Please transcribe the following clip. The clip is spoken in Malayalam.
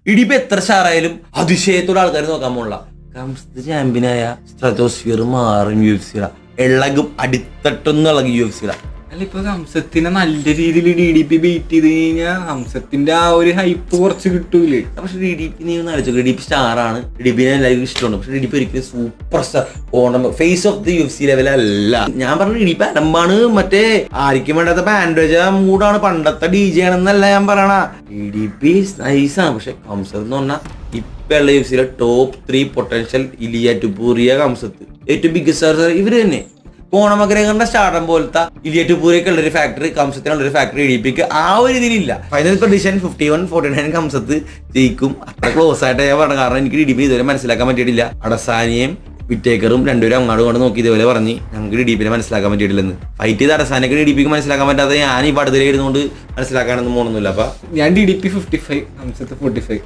ഇടിപ്പ് എത്ര സ്റ്റാറായാലും അതിശയത്തോടെ ആൾക്കാർ നോക്കാൻ പോണില്ല. കംസത്ത് ചാമ്പ്യനായ സ്ട്രാറ്റോസ്ഫിയർ മാറും UFC ഇളകും, അടിത്തട്ടൊന്നും ഇളകും UFC. അല്ല, ഇപ്പൊ ഹംസത്തിനെ നല്ല രീതിയിൽ DDP ബീറ്റ് ചെയ്ത് കഴിഞ്ഞാൽ ഹംസത്തിന്റെ ആ ഒരു ഹൈപ്പ് കുറച്ച് കിട്ടൂലേ? പക്ഷെ DDP നീ ഒന്ന് ആലോചിച്ചു, DDP സ്റ്റാറാണ്, DDP എല്ലാവർക്കും ഇഷ്ടമാണ്. പക്ഷെ DDP ഒരിക്കലും superstar face of the UFC ലെവലല്ല. ഞാൻ പറഞ്ഞ DDP അലമ്പാണ്, മറ്റേ ആർക്കും വേണ്ടാത്ത പാൻഡേജ മൂടാണ്, പണ്ടത്തെ DJ ആണെന്നല്ല ഞാൻ പറയണ. DDP നൈസാണ്. പക്ഷെ കംസത്ത് എന്ന് പറഞ്ഞാൽ ഇപ്പൊ ഉള്ള UFC ടോപ്പ് 3 പൊട്ടൻഷ്യൽ ഇലിയ ടുപൂറിയ, കംസത്ത് ഏറ്റവും ബിഗ് സ്റ്റാർ ഇവര് തന്നെ. കോണമഗ്രഹങ്ങളുടെ സ്റ്റാർട്ടം പോലത്തെ ഇലിയ ടുപൂറിയൊക്കെ ഉള്ളൊരു ഫാക്ടറി, കംസത്തിനുള്ളൊരു ഫാക്ടറി DDPക്ക് ആ ഒരു ഇതിലില്ല. ഫൈനൽ പ്രഡിഷൻ 51-49 കംസത്ത് ജയിക്കും. അത്ര ക്ലോസ് ആയിട്ട് ഞാൻ പറഞ്ഞു. കാരണം എനിക്ക് DDP ഇതുവരെ മനസ്സിലാക്കാൻ പറ്റിയിട്ടില്ല. അടസാനിയും വിറ്റേക്കറും രണ്ടുപേരും അങ്ങോട്ട് കൊണ്ട് നോക്കി ഇതുപോലെ പറഞ്ഞ് ഞങ്ങൾക്ക് DDPനെ മനസ്സിലാക്കാൻ പറ്റിയിട്ടില്ലെന്ന്. ഫൈറ്റ് ചെയ്ത് അടസാനൊക്കെ DDPക്ക് മനസ്സിലാക്കാൻ പറ്റാതെ ഞാൻ ഈ പടത്തിലിരുന്നുകൊണ്ട് മനസ്സിലാക്കാനൊന്നും പോകണമെന്നില്ല. അപ്പൊ ഞാൻ DDP 55, ഹംസത്ത് 45.